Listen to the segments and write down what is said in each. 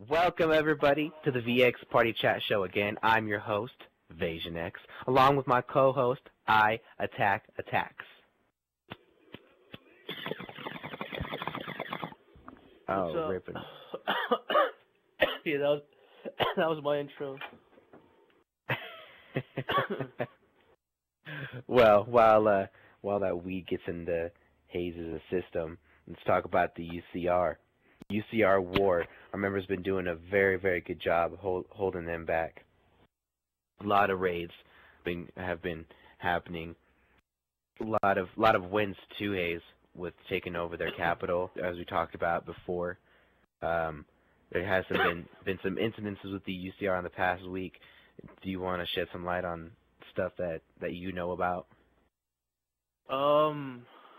Welcome everybody to the VX Party Chat Show again. I'm your host, VasionX, along with my co-host, iAttackAttackz. Oh, ripping. Yeah, that was my intro. Well, while that weed gets into Hayes' system, let's talk about the UCR. UCR war. Our members been doing a very, very good job holding them back. A lot of raids have been happening. A lot of wins too, Hayes, with taking over their capital, as we talked about before. There has been some incidences with the UCR in the past week. Do you want to shed some light on stuff that you know about?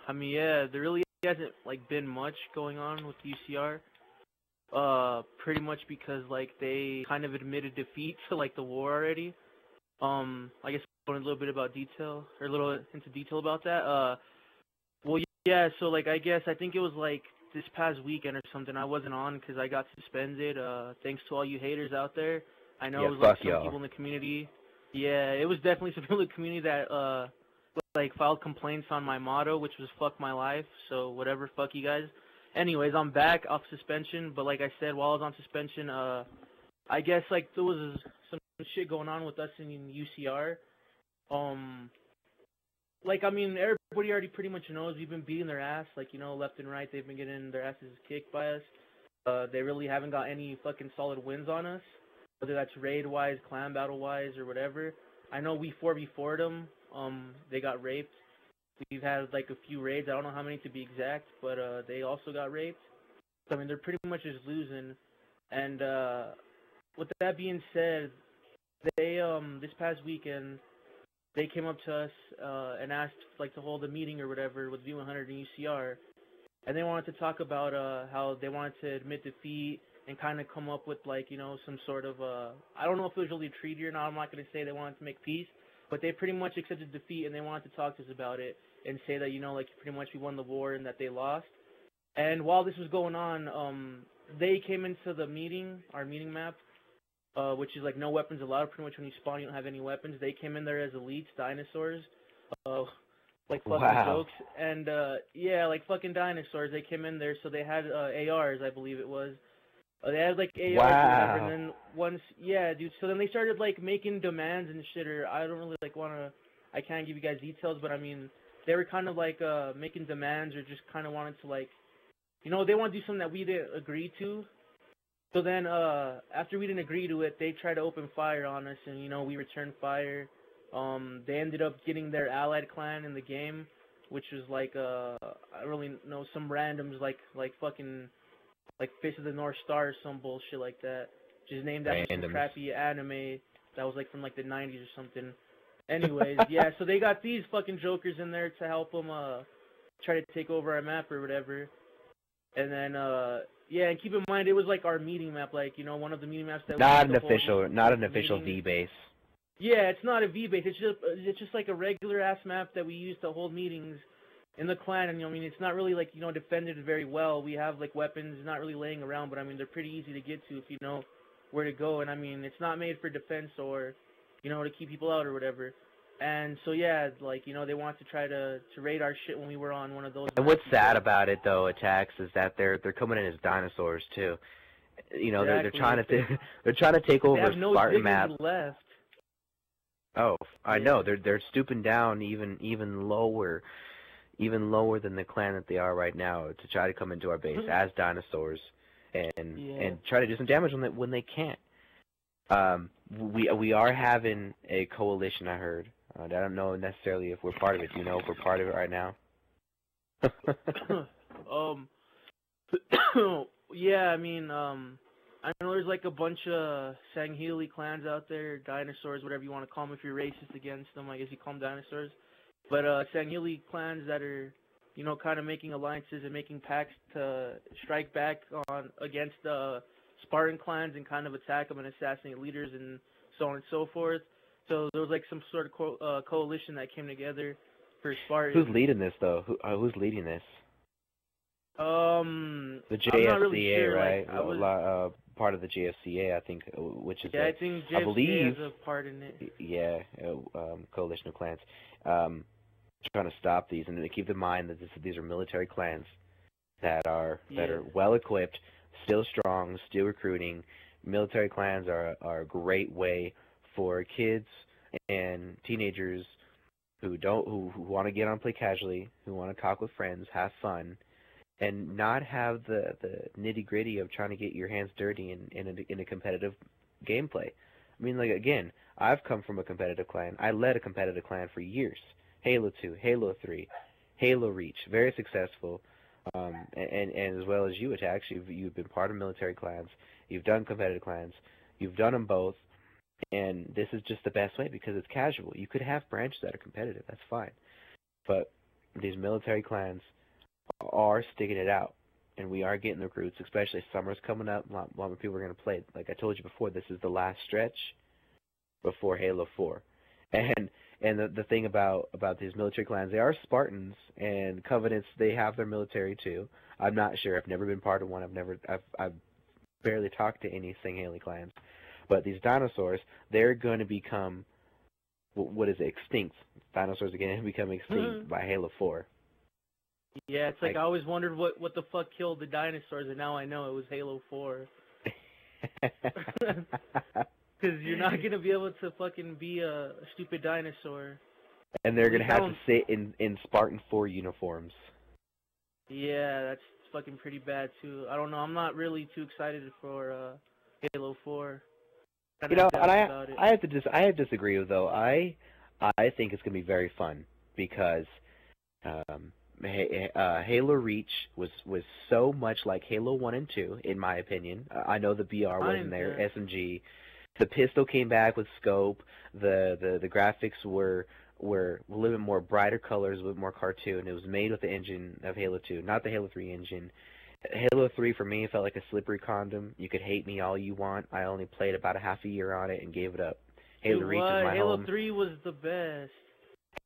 I mean, yeah, there really hasn't been much going on with UCR. Pretty much because they kind of admitted defeat to the war already. I guess going a little bit about detail, or a little into detail about that. Well, yeah, so I guess I think it was this past weekend or something. I wasn't on because I got suspended. Thanks to all you haters out there. I know it was some people in the community. Yeah, it was definitely some people in the community that filed complaints on my motto, which was "fuck my life." So whatever, fuck you guys. Anyways, I'm back off suspension, but like I said, while I was on suspension, I guess there was some shit going on with us in UCR. I mean, everybody already pretty much knows we've been beating their ass, left and right. They've been getting their asses kicked by us. They really haven't got any fucking solid wins on us, whether that's raid-wise, clan battle-wise, or whatever. I know we 4v4'd them. They got raped. We've had a few raids. I don't know how many to be exact, but they also got raped. So I mean, they're pretty much just losing. And with that being said, they this past weekend they came up to us and asked to hold a meeting or whatever with V100 and UCR, and they wanted to talk about how they wanted to admit defeat and kind of come up with some sort of I don't know if it was really a treaty or not. I'm not going to say they wanted to make peace. But they pretty much accepted defeat, and they wanted to talk to us about it and say that, pretty much we won the war and that they lost. And while this was going on, they came into the meeting, our meeting map, which is no weapons allowed. Pretty much when you spawn, you don't have any weapons. They came in there as elites, dinosaurs, fucking jokes. And, yeah, fucking dinosaurs. They came in there, so they had ARs, I believe it was. They had ARs or whatever, and then once, yeah, dude. So then they started making demands and shit. Or I don't really I can't give you guys details, but I mean, they were kind of making demands or just kind of wanted to they want to do something that we didn't agree to. So then after we didn't agree to it, they tried to open fire on us, and we returned fire. They ended up getting their allied clan in the game, which was I don't really know, some randoms fucking. Face of the North Star or some bullshit like that. Just named after some crappy anime that was from the 90s or something. Anyways, yeah, so they got these fucking jokers in there to help them try to take over our map or whatever. And then yeah, and keep in mind it was our meeting map, one of the meeting maps that not an official V base. Yeah, it's not a V base. It's just a regular ass map that we use to hold meetings in the clan. And I mean, it's not really defended very well. We have weapons not really laying around, but I mean, they're pretty easy to get to if you know where to go. And I mean, it's not made for defense or to keep people out or whatever. And so yeah, they want to try to raid our shit when we were on one of those. And what's sad about it though, Attacks, is that they're coming in as dinosaurs too. They're trying to take over Spartan map. Left. Oh, I know. They're stooping down even lower than the clan that they are right now to try to come into our base as dinosaurs and try to do some damage when they can't. We are having a coalition, I heard. I don't know necessarily if we're part of it. Do you know if we're part of it right now? Yeah, I mean, I know there's a bunch of Sangheli clans out there, dinosaurs, whatever you want to call them. If you're racist against them, I guess you call them dinosaurs. But Sangheli clans that are, kind of making alliances and making pacts to strike back against Spartan clans and kind of attack them and assassinate leaders and so on and so forth. So there was like some sort of coalition that came together for Spartans. Who's leading this though? Who's leading this? The I'm JFCA, not really sure. right? Like, I was Part of the JFCA, I think, which is I think JFCA I believe, has a part in it. yeah, coalition of clans, trying to stop these, and keep in mind that these are military clans that are well equipped, still strong, still recruiting. Military clans are a great way for kids and teenagers who want to get on, play casually, who want to talk with friends, have fun, and not have the nitty-gritty of trying to get your hands dirty in a competitive gameplay. I mean, like, again, I've come from a competitive clan. I led a competitive clan for years. Halo 2, Halo 3, Halo Reach, very successful. And as well as you, Attacks, you've been part of military clans. You've done competitive clans. You've done them both. And this is just the best way because it's casual. You could have branches that are competitive. That's fine. But these military clans are sticking it out, and we are getting the recruits, especially summer's coming up. A lot more people are going to play. Like I told you before, this is the last stretch before Halo 4. And the thing about these military clans, they are Spartans, and Covenants, they have their military too. I'm not sure. I've never been part of one. I've barely talked to any Halo clans. But these dinosaurs, they're going to become, what is it, extinct. Dinosaurs are going to become extinct by Halo 4. Yeah, it's like I always wondered what the fuck killed the dinosaurs, and now I know it was Halo 4. Because you're not going to be able to fucking be a stupid dinosaur. And they're going to have to sit in Spartan 4 uniforms. Yeah, that's fucking pretty bad, too. I don't know. I'm not really too excited for Halo 4. You know, and I have to disagree with, though. I think it's going to be very fun because Halo Reach was so much like Halo 1 and 2, in my opinion. I know the BR wasn't there, SMG. The pistol came back with scope. The graphics were a little bit more brighter colors, a bit more cartoon. It was made with the engine of Halo 2, not the Halo 3 engine. Halo 3 for me felt like a slippery condom. You could hate me all you want. I only played about a half a year on it and gave it up. Halo Reach is my home. Halo 3 was the best.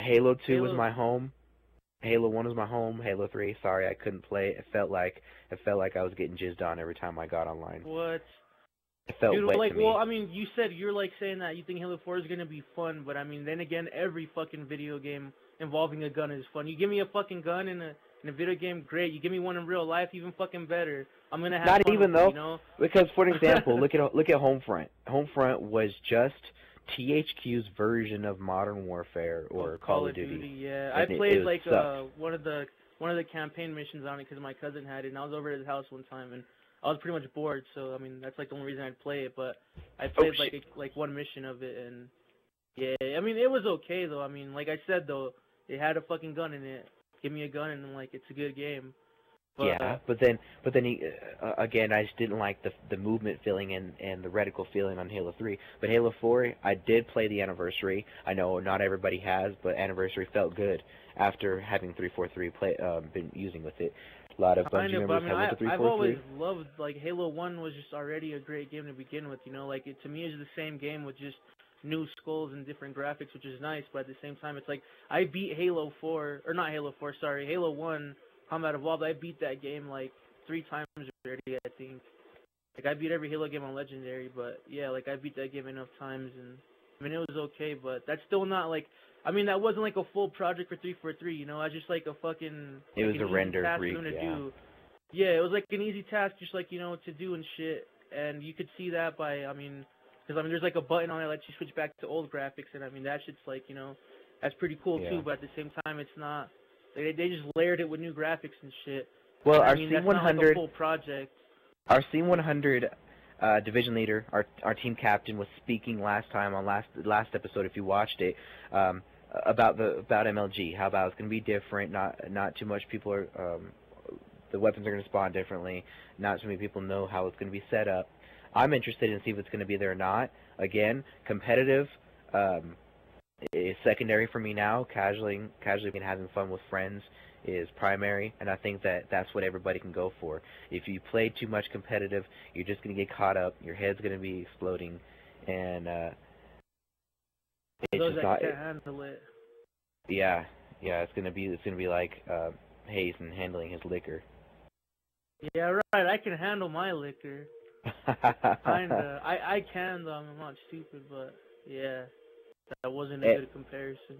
Halo 2 was my home. Halo 1 was my home. Halo 3, sorry, I couldn't play it. It felt like I was getting jizzed on every time I got online. What? It felt wet to me. Well, I mean, you're like saying that you think Halo 4 is gonna be fun, but I mean, then again, every fucking video game involving a gun is fun. You give me a fucking gun in a video game, great. You give me one in real life, even fucking better. I'm gonna have not fun even with though, it, you know? Because for an example, look at Homefront. Homefront was just THQ's version of Modern Warfare or Call of Duty. Yeah, I played one of the campaign missions on it because my cousin had it, and I was over at his house one time, and I was pretty much bored. So I mean, that's like the only reason I'd play it. But I played like one mission of it, and yeah, I mean, it was okay though. I mean, like I said though, it had a fucking gun in it. Give me a gun, and like it's a good game. But, yeah, but then again, I just didn't like the movement feeling and the reticle feeling on Halo 3. But Halo 4, I did play the Anniversary. I know not everybody has, but Anniversary felt good after having 343 been using with it. A lot of Bungie members have went to 343. I've always loved, like, Halo 1 was just already a great game to begin with, you know? Like, to me, it's the same game with just new skulls and different graphics, which is nice, but at the same time, it's like, I beat Halo 1, Combat Evolved. I beat that game, like, 3 times already, I think. Like, I beat every Halo game on Legendary, but, yeah, like, I beat that game enough times, and, I mean, it was okay, but that's still not, like, I mean, that wasn't like a full project for 343, you know? I just like a fucking... It was a render freak, Yeah, it was like an easy task just like, you know, to do and shit. And you could see that by, I mean... Because, I mean, there's like a button on it that lets you switch back to old graphics. And, I mean, that shit's like, you know... That's pretty cool, too. But at the same time, it's not... They just layered it with new graphics and shit. Well, and, our I mean, that's C100... not like a full project. Our C100... division leader, our team captain, was speaking last time on last episode, if you watched it, about MLG, how about it's going to be different, not too much people are, the weapons are going to spawn differently, not too many people know how it's going to be set up. I'm interested in see if it's going to be there or not. Again, competitive is secondary for me now. Casually and having fun with friends is primary, and I think that's what everybody can go for. If you play too much competitive, you're just going to get caught up, your head's going to be exploding, and It's Those just that not. can't handle it. Yeah, yeah. It's gonna be like Hayes and handling his liquor. Yeah, right. I can handle my liquor. Kinda. I can though. I'm not stupid, but yeah, that wasn't a good comparison.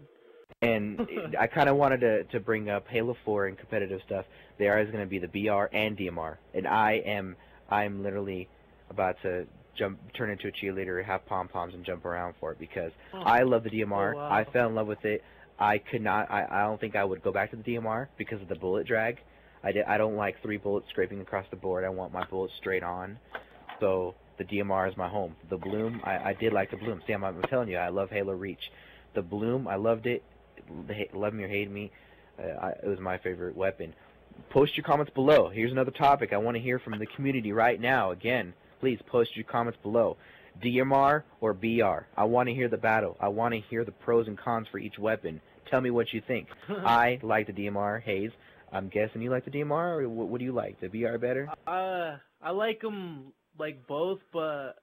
And I kind of wanted to bring up Halo 4 and competitive stuff. There is going to be the BR and DMR, and I'm literally about to turn into a cheerleader, have pom poms, and jump around for it because I love the DMR. Oh, wow. I fell in love with it. I could not. I don't think I would go back to the DMR because of the bullet drag. I don't like 3 bullets scraping across the board. I want my bullets straight on. So the DMR is my home. The Bloom, I did like the Bloom. See, I'm telling you, I love Halo Reach. The Bloom, I loved it. Love me or hate me, it was my favorite weapon. Post your comments below. Here's another topic I want to hear from the community right now. Again, please post your comments below. DMR or BR? I want to hear the battle. I want to hear the pros and cons for each weapon. Tell me what you think. I like the DMR. Hayes, I'm guessing you like the DMR, or what do you like? The BR better? I like them like both, but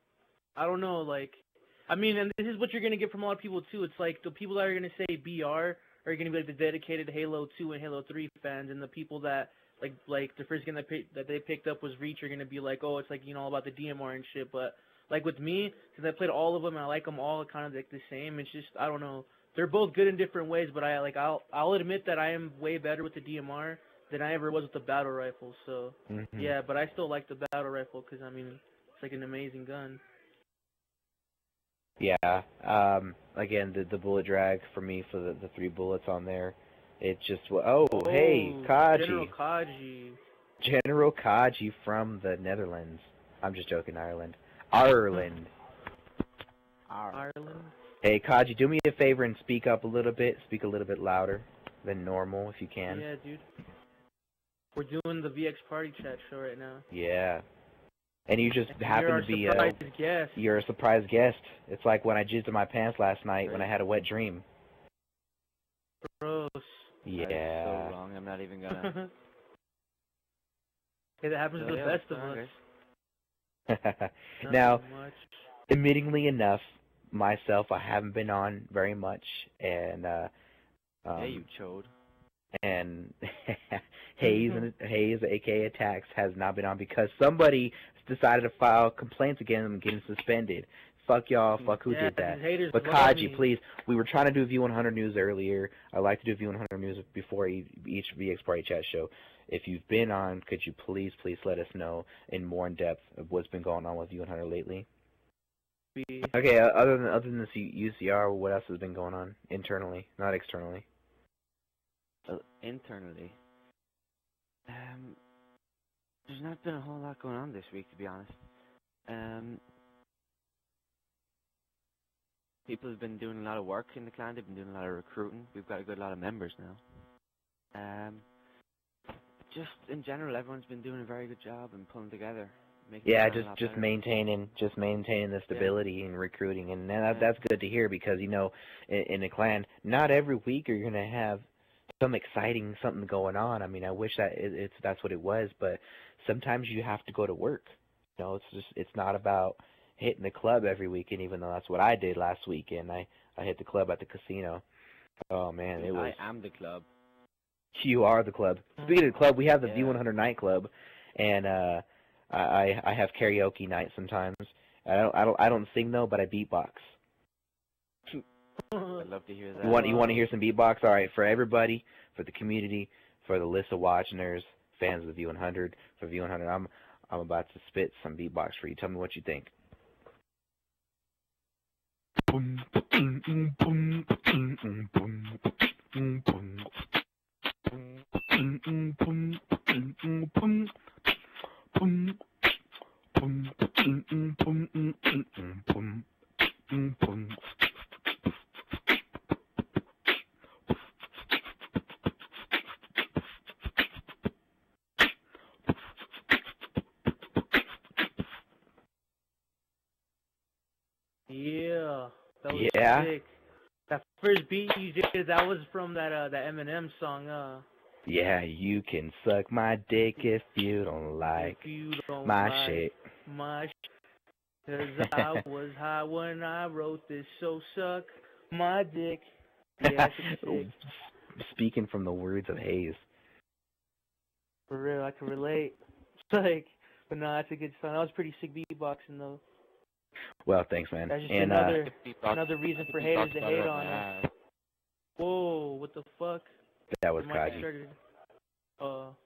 I don't know, like, I mean, and this is what you're gonna get from a lot of people too. It's like the people that are gonna say BR are gonna be like the dedicated Halo 2 and Halo 3 fans, and the people that like the first game that they picked up was Reach are gonna be like, oh, it's like, you know, all about the DMR and shit. But like with me, since I played all of them and I like them all kind of like the same, it's just, I don't know. They're both good in different ways, but I'll admit that I am way better with the DMR than I ever was with the battle rifle. So yeah, but I still like the battle rifle because I mean it's like an amazing gun. Yeah. Again, the bullet drag for me for the 3 bullets on there. It just hey, Kaji. General Kaji from the Netherlands. I'm just joking, Ireland. Ireland. Hey, Kaji, do me a favor and speak up a little bit. Speak a little bit louder than normal if you can. Yeah, dude. We're doing the VX Party Chat show right now. Yeah. And you just happen to be you're a surprise guest. It's like when I jizzed in my pants last night when I had a wet dream. Gross. Yeah. That is so wrong. I'm not even gonna. Hey, that happens to the best of us. Now, admittingly enough, myself, I haven't been on very much, and yeah, you chode. And Hayes, aka Attacks, has not been on because somebody decided to file complaints against him and get him suspended. Fuck y'all, fuck who did that. But Kaji, please, we were trying to do V100 news earlier. I like to do V100 news before each VX Party Chat show. If you've been on, could you please let us know in more in depth of what's been going on with V100 lately? Okay, other than this UCR, what else has been going on internally, not externally? Internally, there's not been a whole lot going on this week, to be honest. People have been doing a lot of work in the clan. They've been doing a lot of recruiting. We've got a good lot of members now. Just in general, everyone's been doing a very good job and pulling together. Yeah, just maintaining the stability and recruiting, and that's good to hear because you know, in a clan, not every week you're gonna have some exciting something going on. I mean, I wish that that's what it was, but sometimes you have to go to work. You know, it's not about hitting the club every weekend, even though that's what I did last weekend. I hit the club at the casino. Oh man, it was. I am the club. You are the club. Speaking of the club, we have the V100 nightclub, and I have karaoke night sometimes. I don't sing though, but I beatbox. I'd love to hear that. You want to hear some beatbox? All right, for everybody, for the community, for the list of watchers, fans of the V100, for V100, I'm about to spit some beatbox for you. Tell me what you think. Yeah, that was sick. That first beat you did, that was from that Eminem song. Yeah, you can suck my dick if you don't like my shit. My shit. 'Cause I was high when I wrote this, so suck My dick. Yeah, sick. Speaking from the words of Hayes. For real, I can relate. It's like, but no, that's a good song. That was pretty sick beatboxing though. Well, thanks, man. That's just And another reason for haters to hate on us. Whoa, what the fuck? that was Kaji. All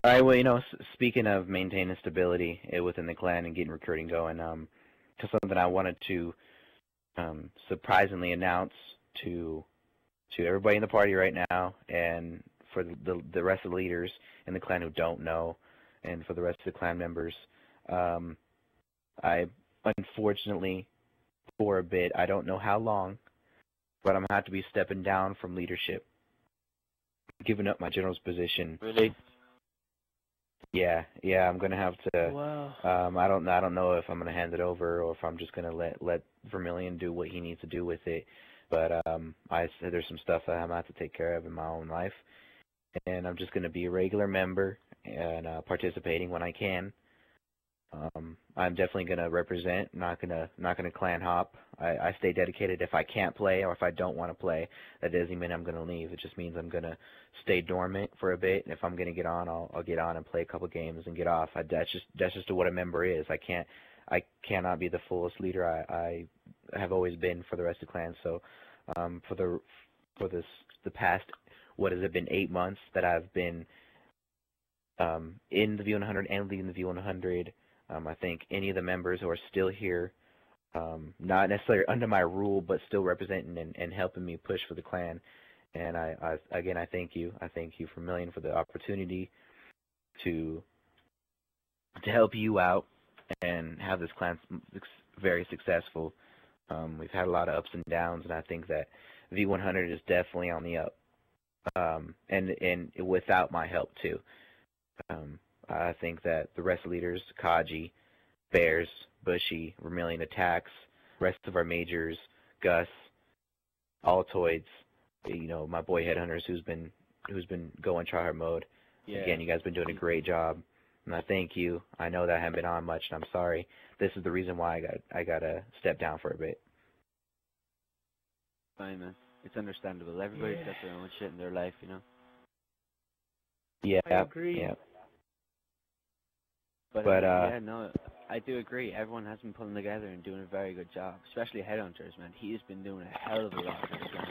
right, well, speaking of maintaining stability within the clan and getting recruiting going, to something I wanted to surprisingly announce to everybody in the party right now, and for the rest of the leaders in the clan who don't know, and for the rest of the clan members, I unfortunately, for a bit, I don't know how long, but I'm going to have to be stepping down from leadership, giving up my general's position. Really? Yeah, I'm gonna have to. Wow. I don't know if I'm gonna hand it over or if I'm just gonna let Vermilion do what he needs to do with it. But there's some stuff that I'm gonna have to take care of in my own life, and I'm just gonna be a regular member and participating when I can. I'm definitely gonna represent, not gonna clan hop. I stay dedicated. If I can't play or if I don't want to play, that doesn't mean I'm gonna leave. It just means I'm gonna stay dormant for a bit. And if I'm gonna get on, I'll get on and play a couple games and get off. That's just what a member is. I cannot be the fullest leader I have always been for the rest of the clan. So for the past, what has it been, 8 months that I've been in the V100 and leading the V100. I think any of the members who are still here, not necessarily under my rule, but still representing and helping me push for the clan. And I thank you. I thank you, Vermilion, for the opportunity to help you out and have this clan very successful. We've had a lot of ups and downs, and I think that V100 is definitely on the up, and without my help too. I think that the rest of the leaders, Kaji, Bears, Bushy, Vermilion Attacks, rest of our majors, Gus, Altoids, my boy Headhunters who's been going tryhard mode. Yeah. Again, you guys been doing a great job, and I thank you. I know that I haven't been on much, and I'm sorry. This is the reason why I gotta step down for a bit. Fine, man. It's understandable. Everybody's got their own shit in their life, Yeah, I agree. Yeah. But yeah, no, I do agree. Everyone has been pulling together and doing a very good job, especially Headhunters, man. He has been doing a hell of a lot for the clan.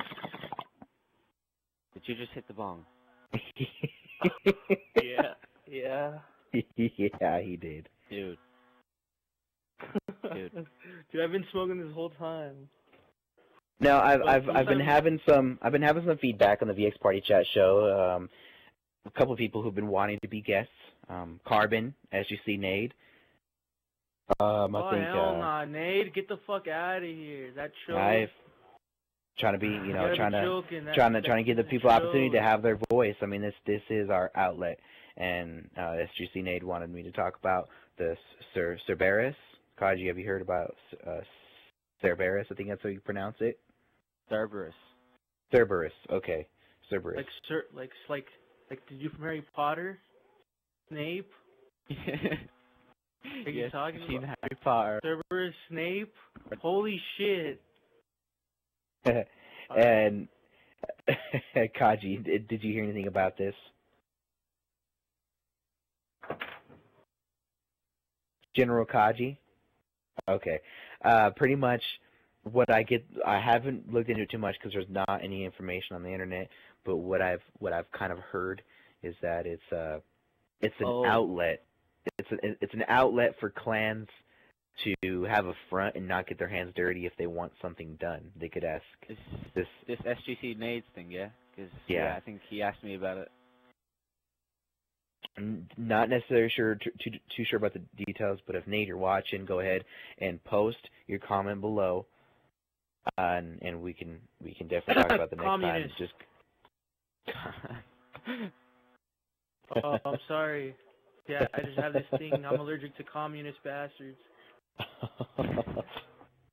Did you just hit the bong? Yeah. Yeah, he did. Dude. Dude, I've been smoking this whole time. No, I've been having some feedback on the VX Party Chat show. A couple of people who've been wanting to be guests. Carbon, SGC Nade. I think. Hell nah, Nade, get the fuck out of here. That show. I've trying to be, trying to give the people opportunity to have their voice. I mean, this is our outlet, and SGC Nade wanted me to talk about the Cerberus. Kaji, have you heard about Cerberus? I think that's how you pronounce it. Cerberus. Cerberus. Okay. Cerberus. Like did you from Harry Potter? Snape? Are you talking about Harry Potter? Cerberus Snape? Holy shit. And Kaji, did you hear anything about this? General Kaji? Okay. Pretty much what I haven't looked into it too much because there's not any information on the internet, but what I've kind of heard is that it's an outlet. It's an outlet for clans to have a front and not get their hands dirty if they want something done. They could ask this SGC Nades thing, yeah? Cause, I think he asked me about it. I'm not necessarily too sure about the details, but if Nate, you're watching, go ahead and post your comment below, and we can definitely talk about the next time. Just oh, I'm sorry. Yeah, I just have this thing. I'm allergic to communist bastards.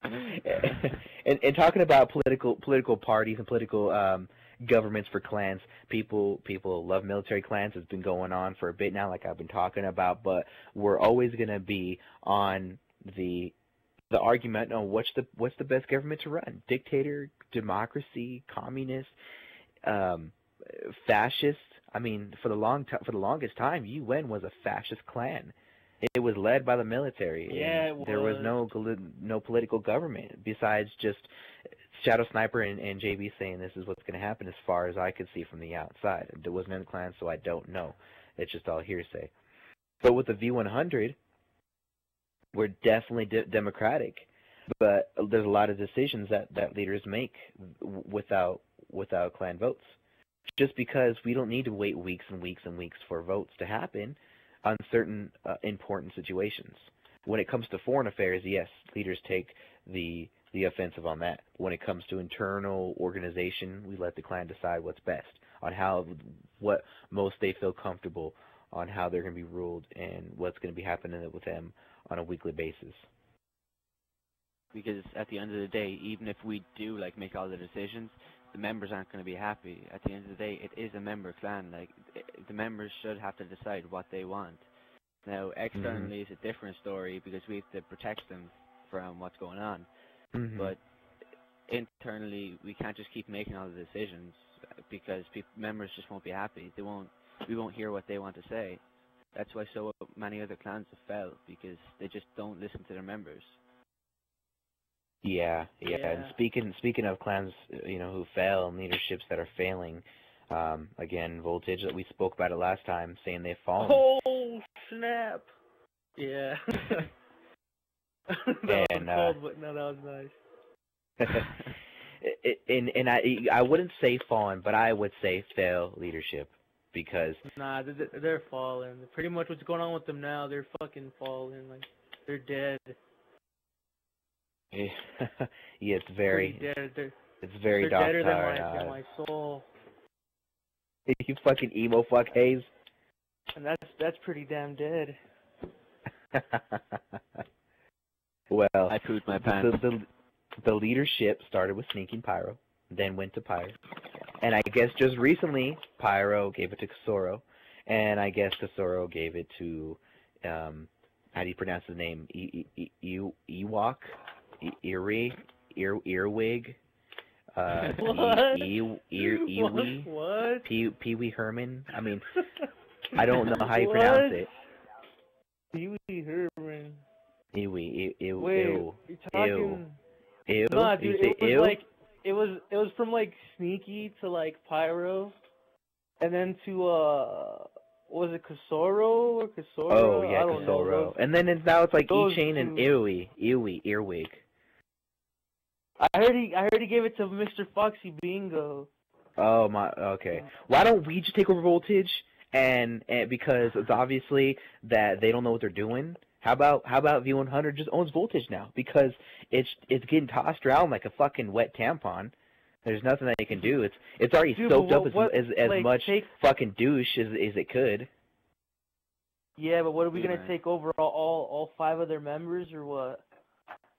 and talking about political parties and political governments for clans, people love military clans. It's been going on for a bit now, like I've been talking about. But we're always going to be on the the argument on what's the best government to run: dictator, democracy, communist, fascist. I mean, for the longest time, UN was a fascist clan. It was led by the military. Yeah, there was no political government besides just Shadow Sniper and JB saying this is what's going to happen as far as I could see from the outside. There wasn't in the clan, so I don't know. It's just all hearsay. But with the V100, we're definitely democratic, but there's a lot of decisions that leaders make without clan votes. Just because we don't need to wait weeks and weeks and weeks for votes to happen on certain important situations. When it comes to foreign affairs, yes, leaders take the offensive on that. When it comes to internal organization, we let the clan decide what's best on what most they feel comfortable on how they're going to be ruled and what's going to be happening with them on a weekly basis. Because at the end of the day, even if we do make all the decisions, the members aren't going to be happy. At the end of the day, it is a member clan. The members should have to decide what they want. Now, externally, it's a different story because we have to protect them from what's going on. But internally, we can't just keep making all the decisions because members just won't be happy. We won't hear what they want to say. That's why so many other clans have failed, because they just don't listen to their members. Yeah. And speaking of clans, who fail and leaderships that are failing, again, Voltage, that we spoke about it last time, saying they've fallen. Oh snap! Yeah. That was cold, but no, that was nice. and I wouldn't say fallen, but I would say fail leadership, because nah, they're falling. Pretty much what's going on with them now, they're fucking falling. They're dead. Yeah, it's very dead. It's very dark. They're deader than my soul. You fucking emo fuck Hayes. And that's pretty damn dead. Well, I pooed my pants. The leadership started with Sneaking Pyro, then went to Pyro, and I guess just recently Pyro gave it to Kasoro, and I guess Kasoro gave it to how do you pronounce his name? Ewok. Earwig, Eewee, what? Pee-wee Herman. I mean, I don't know how you pronounce it. Pee-wee Herman. Eewee, Wait, you're talking... Ew. Nah, dude, it was from Sneaky to Pyro, and then to was it Kasoro or Kasoro? Oh yeah, I don't Kasoro. know. And then now it's those E-Chain and Eewee, Earwig. I heard he gave it to Mr. Foxy Bingo. Oh my, okay. Why don't we just take over Voltage? And because it's obviously that they don't know what they're doing. How about V100 just owns Voltage now, because it's getting tossed around like a fucking wet tampon. There's nothing that they can do. It's already soaked up as much fucking douche as it could. Yeah, but what are we gonna take over all 5 of their members or what?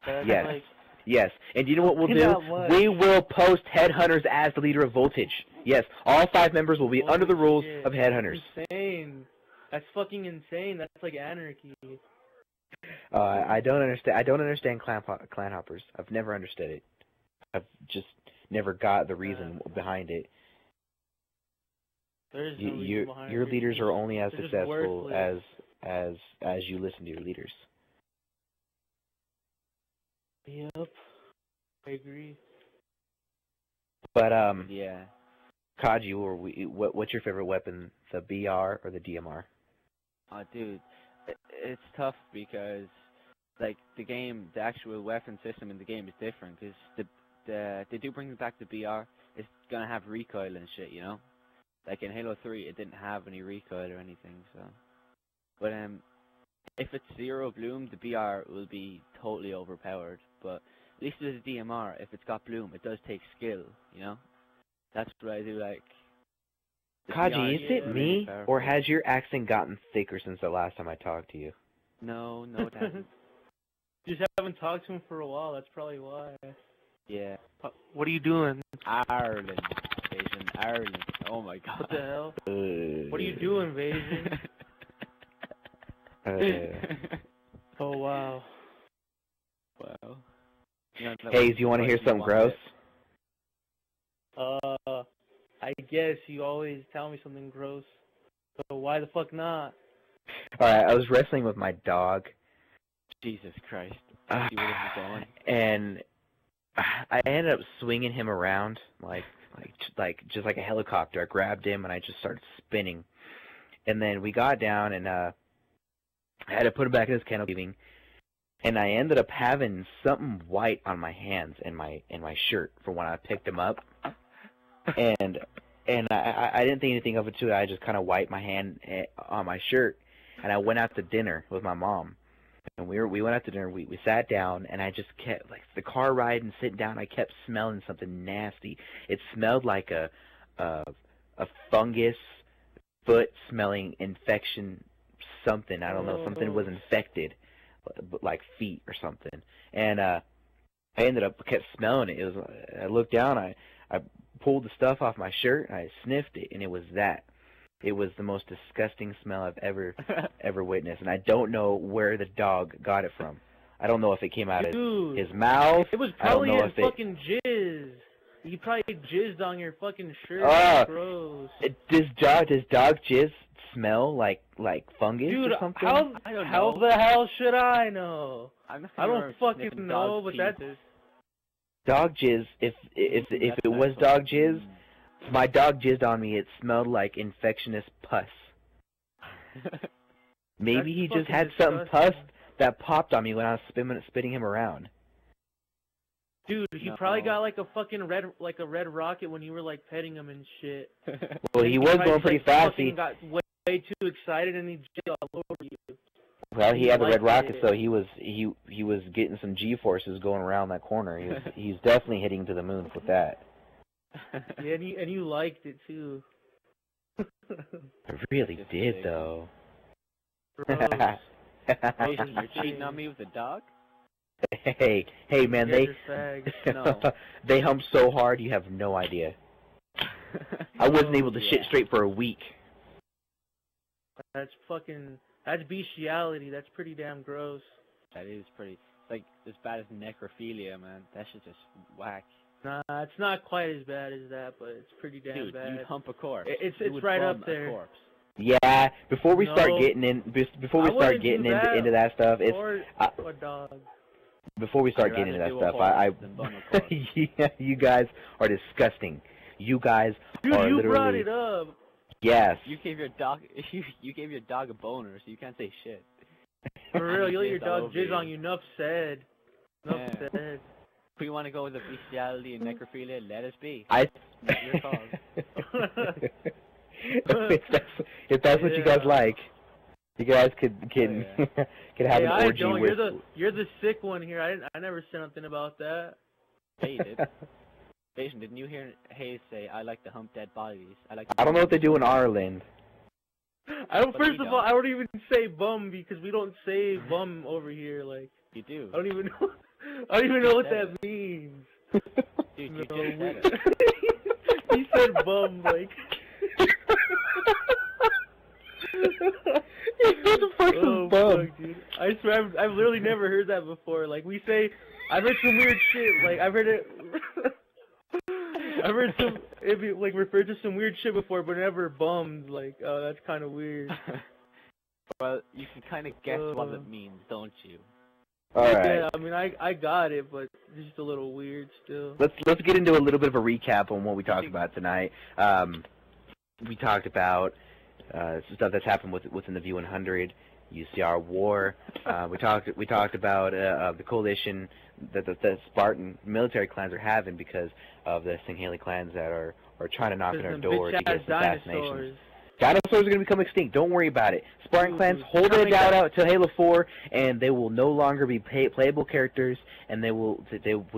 Yes. Yes, and you know what we'll do? We will post Headhunters as the leader of Voltage. Yes, all 5 members will be under the rules of Headhunters. That's insane. That's fucking insane. That's like anarchy. I don't understand clan hoppers. I've never understood it. I've just never got the reason behind it. There's no reason behind your it. leaders are only as They're successful as you listen to your leaders. Yep, I agree. But yeah. Kaji, what's your favorite weapon? The BR or the DMR? Oh, dude, it's tough because the game, the actual weapon system in the game is different, because they do bring back the BR. It's gonna have recoil and shit, you know. Like in Halo 3, it didn't have any recoil or anything, so. But if it's zero bloom, the BR will be totally overpowered. But at least with the DMR, if it's got bloom, it does take skill, you know? That's what I do like. Kaji, is it me, or has your accent gotten thicker since the last time I talked to you? No, it hasn't. You just haven't talked to him for a while, that's probably why. Yeah. What are you doing? Ireland. Asian Ireland. Oh my god. What the hell? What are you doing, Vasion? Oh wow. Wow. Hayes, you want to hear something gross? I guess you always tell me something gross. So why the fuck not? Alright, I was wrestling with my dog. Jesus Christ. I see where this is going. And I ended up swinging him around just like a helicopter. I grabbed him and I just started spinning. And then we got down and I had to put him back in his kennel, leaving. And I ended up having something white on my hands and my shirt from when I picked him up. And I didn't think anything of it too. I just kind of wiped my hand on my shirt, and I went out to dinner with my mom. And we went out to dinner. We sat down, and I just kept, like, the car ride and sitting down. I kept smelling something nasty. It smelled like a fungus, foot smelling infection, something. I don't know. Something was infected, like feet or something. And I kept smelling it. I looked down. I pulled the stuff off my shirt, and I sniffed it, and it was that. It was the most disgusting smell I've ever witnessed, and I don't know where the dog got it from. I don't know if it came out of his mouth. It was probably his fucking jizz. He probably jizzed on your fucking shirt. Gross. Does dog jizz smell like fungus or something? How the hell should I know? I don't fucking know, but that's dog jizz. If it was dog jizz, my dog jizzed on me. It smelled like infectious pus. Maybe he just had some pus that popped on me when I was spitting him around. Dude, he probably got like a fucking red rocket when you were like petting him and shit. Well, he was going pretty fast. He got way too excited and he jizzed all over you. Well, he had the red rocket, so he was getting some G-forces going around that corner. He's definitely hitting to the moon with that. Yeah, and you liked it too. I really did, though. Gross. You're cheating on me with a dog? Hey, man, they hump so hard you have no idea. I wasn't able to shit straight for a week. That's bestiality. That's pretty damn gross. That is pretty. It's like as bad as necrophilia, man. That shit's just whack. Nah, it's not quite as bad as that, but it's pretty damn bad. You'd hump a corpse. It's right up there. Yeah, before we start getting into that stuff, or dog. Before we start getting into that stuff, yeah, you guys are disgusting. You guys are literally. You brought it up. Yes. You gave your dog a boner, so you can't say shit. For real, you let your dog jizz on you. Enough said. Enough said. If we want to go with the bestiality and necrophilia, let us be. Your call. if that's what you guys like, you guys could have an orgy with. You're the sick one here. I never said nothing about that. Hey, you did. Jason, didn't you hear Hayes say, "I like to hump dead bodies"? I don't know what they do in Ireland. First of all, I don't even say bum because we don't say bum over here. Like you do. I don't even know what that means. Dude, you just said it. He said bum like. You're the fucking bum. Fuck, dude. I swear, I've literally never heard that before. Like we say, I've heard some weird shit. Like I've heard it. I've heard referred to some weird shit before, but never bummed. Like, oh, that's kind of weird. Well, you can kind of guess what it means, don't you? All right. Yeah, I mean, I got it, but it's just a little weird still. Let's get into a little bit of a recap on what we talked about tonight. We talked about some stuff that's happened within the V100, UCR war. We talked about the coalition that the Spartan military clans are having because of the Singhali clans that are trying to knock on our door to get assassinations. Dinosaurs are going to become extinct. Don't worry about it. Spartan clans hold their doubt out till Halo 4, and they will no longer be playable characters, and they will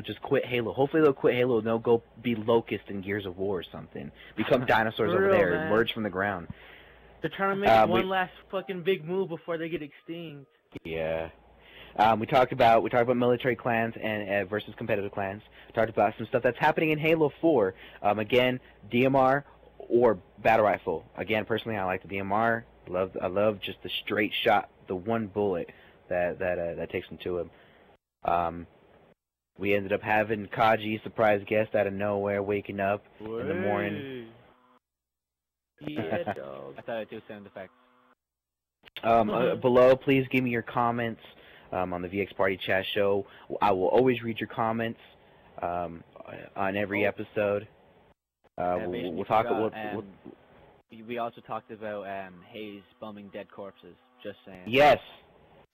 just quit Halo. Hopefully they'll quit Halo and they'll go be Locust in Gears of War or something. Become dinosaurs over there, man. emerge from the ground. They're trying to make one last fucking big move before they get extinct. Yeah. We talked about military clans and versus competitive clans. We talked about some stuff that's happening in Halo 4. Again, DMR or battle rifle. Again, personally, I like the DMR. I love just the straight shot, the one bullet that takes them to him. We ended up having Kaji, surprise guest out of nowhere, waking up in the morning. Yeah, dog. I thought I'd do sound effects. Below, please give me your comments on the VX Party Chat Show. I will always read your comments on every episode. We'll talk about. We also talked about Hayes bombing dead corpses. Just saying. Yes.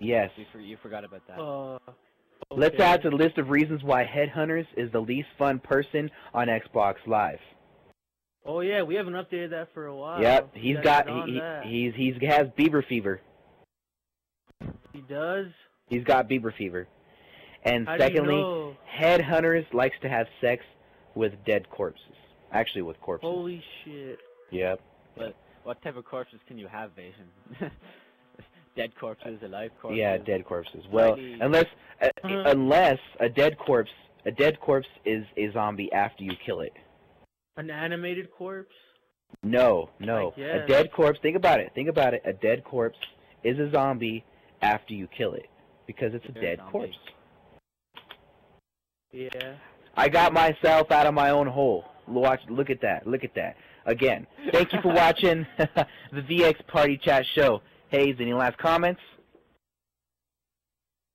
You forgot about that. Okay. Let's add to the list of reasons why Headhunters is the least fun person on Xbox Live. Oh yeah, we haven't updated that for a while. Yep, he has Bieber fever. He does? He's got Bieber fever. And How secondly, do you know? Headhunters likes to have sex with dead corpses. Actually, with corpses. Holy shit. Yep. But what type of corpses can you have, Vasion? Dead corpses, alive corpses? Yeah, dead corpses. Well, unless a dead corpse is a zombie after you kill it. An animated corpse? No. I guess. A dead corpse, think about it. A dead corpse is a zombie after you kill it. Because it's a dead corpse. Yeah. I got myself out of my own hole. Look at that. Again, thank you for watching the VX Party Chat Show. Hayes, any last comments?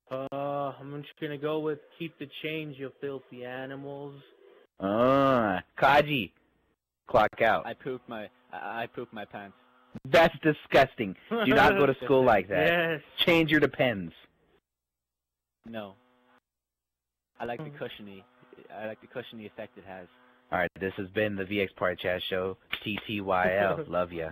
I'm just gonna go with keep the change, you filthy animals. Kaji, clock out. I pooped my pants. That's disgusting. Do not go to school like that. Yes. Change your depends. No. I like the cushiony effect it has. Alright, this has been the VX Party Chat Show. TTYL. Love ya.